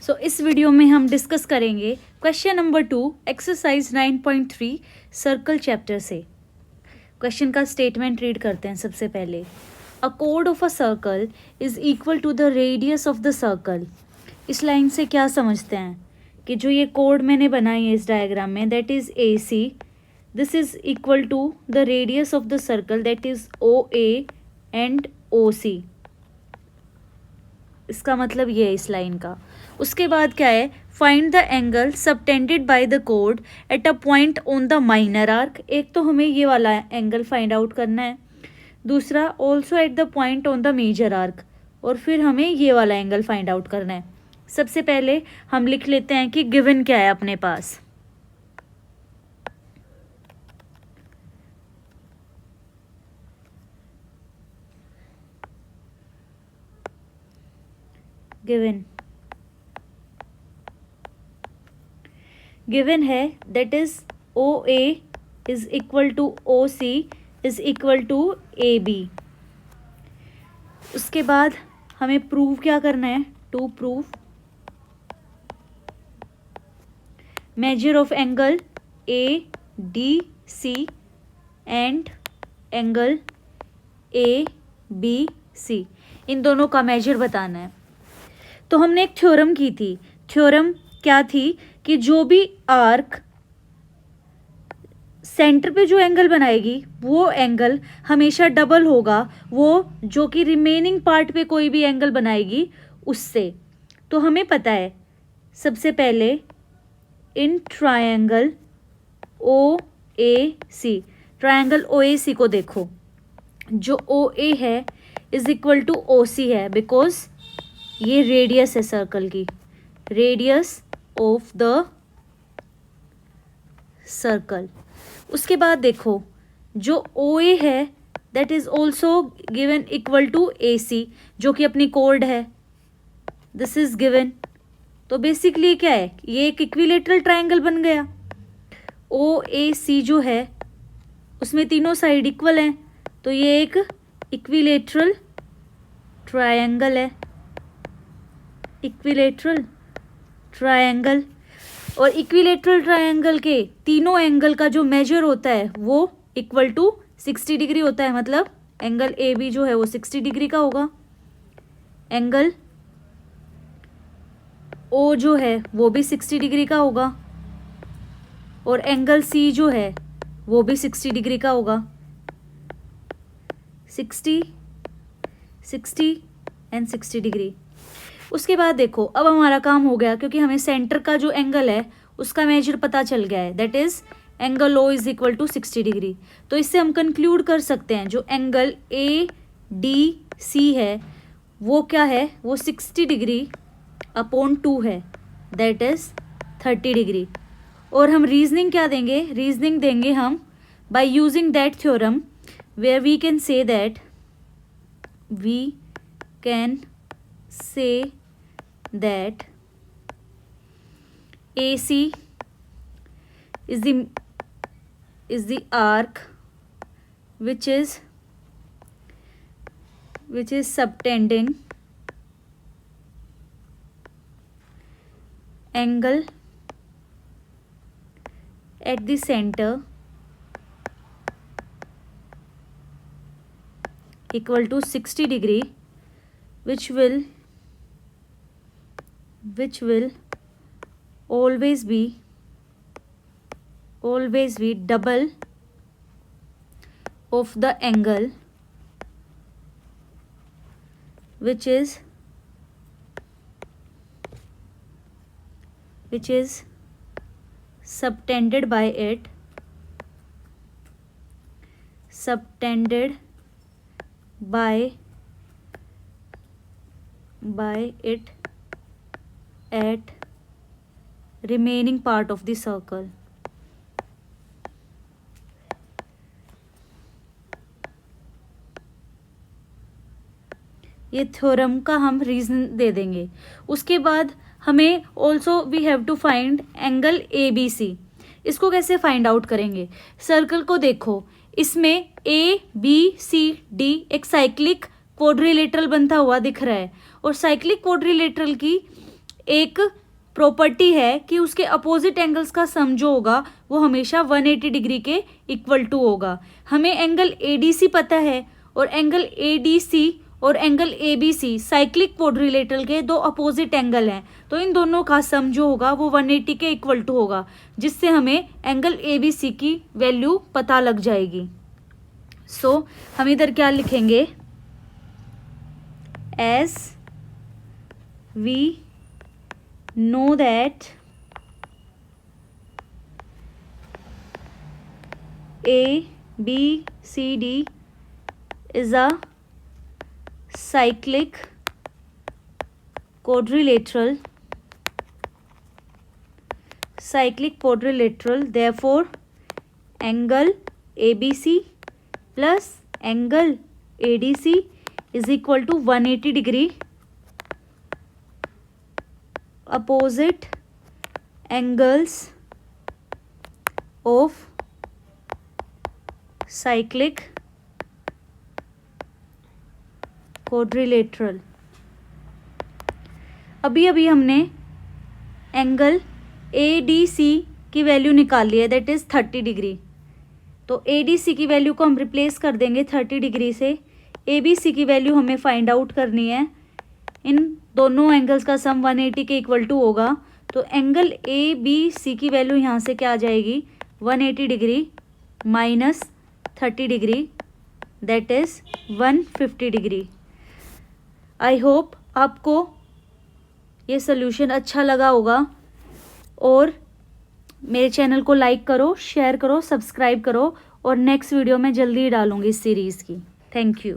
सो इस वीडियो में हम डिस्कस करेंगे question number 2 exercise 9.3 circle chapter से। क्वेश्चन का स्टेटमेंट रीड करते हैं सबसे पहले। अ कोड of a circle is equal to the radius of the circle. इस लाइन से क्या समझते हैं कि जो ये कोड मैंने बनाई है इस डायग्राम में, that is A C, this is equal to the radius of the circle, that is O A and O C. इसका मतलब ये है इस लाइन का। उसके बाद क्या है, find the angle subtended by the code at a point on the minor arc. एक तो हमें ये वाला एंगल फाइंड आउट करना है, दूसरा also at the point on the major arc, और फिर हमें ये वाला एंगल फाइंड आउट करना है। सबसे पहले हम लिख लेते हैं कि गिवन क्या है अपने पास। गिवन है that is O A is equal to O C is equal to A B. उसके बाद हमें प्रूव क्या करना है, to prove measure of angle A D C and angle A B C, इन दोनों का मेजर बताना है। तो हमने एक थ्योरम की थी। थ्योरम क्या थी कि जो भी आर्क सेंटर पे जो एंगल बनाएगी वो एंगल हमेशा डबल होगा वो जो कि रिमेनिंग पार्ट पे कोई भी एंगल बनाएगी उससे। तो हमें पता है सबसे पहले in triangle O A C, triangle O ए सी को देखो, जो ओ ए है इज इक्वल टू ओ सी है, बिकॉज ये रेडियस है सर्कल की, रेडियस ऑफ द सर्कल। उसके बाद देखो जो ओ ए है that is also given equal to A C, जो कि अपनी कोड है, दिस इज गिवन। तो बेसिकली क्या है, ये एक इक्विलेटरल ट्रायंगल बन गया। ओ ए सी जो है उसमें तीनों साइड इक्वल हैं, तो ये एक इक्विलेटरल ट्रायंगल है, इक्विलेटरल ट्रायंगल। और इक्विलेटरल ट्रायंगल के तीनों एंगल का जो मेजर होता है वो इक्वल टू 60 डिग्री होता है, मतलब एंगल ए बी जो है वो 60 डिग्री का होगा, एंगल ओ जो है वो भी 60 डिग्री का होगा, और एंगल सी जो है वो भी 60 डिग्री का होगा। 60 60 एंड 60 डिग्री। उसके बाद देखो अब हमारा काम हो गया, क्योंकि हमें सेंटर का जो एंगल है उसका मेजर पता चल गया है, that is angle O is equal to 60 degree. तो इससे हम कंक्लूड कर सकते हैं जो एंगल ए डी सी है वो क्या है, वो 60 डिग्री अपॉन 2 है, दैट इज 30 डिग्री। और हम रीजनिंग क्या देंगे, रीजनिंग देंगे हम by using that theorem where we can say that AC is the arc which is subtending angle at the center equal to 60 degree, which will always be double of the angle which is subtended by it at remaining part of the circle। ये theorem का हम reason दे देंगे। उसके बाद हमें also we have to find angle A B C. इसको कैसे फाइंड आउट करेंगे, सर्कल को देखो, इसमें ए बी सी डी एक साइक्लिक क्वाड्रिलेटरल बनता हुआ दिख रहा है, और साइक्लिक क्वाड्रिलेटरल की एक प्रॉपर्टी है कि उसके अपोजिट एंगल्स का सम जो होगा वो हमेशा 180 डिग्री के इक्वल टू होगा। हमें एंगल ADC पता है और एंगल ADC और एंगल ABC साइक्लिक क्वाड्रिलेटरल के दो अपोजिट एंगल हैं, तो इन दोनों का सम जो होगा वो 180 के इक्वल टू होगा, जिससे हमें एंगल ABC की वैल्यू पता लग जाएगी। सो हम इधर क्या लिखेंगे, as we know that ABCD is a cyclic quadrilateral, therefore angle ABC plus angle ADC is equal to 180 degree. Opposite angles of cyclic quadrilateral। अभी हमने एंगल ADC की वैल्यू निकाल ली है, दैट इज 30 डिग्री। तो ADC की value को हम replace कर देंगे 30 डिग्री से। ABC की वैल्यू हमें फाइंड आउट करनी है। इन दोनों एंगल्स का सम 180 के इक्वल टू होगा, तो एंगल ABC की वैल्यू यहाँ से क्या आ जाएगी, 180 degree minus 30 degree, that is 150 degree. I hope आपको ये सोल्यूशन अच्छा लगा होगा, और मेरे चैनल को लाइक करो, शेयर करो, सब्सक्राइब करो, और नेक्स्ट वीडियो में जल्दी डालूंगी इस सीरीज़ की। Thank you.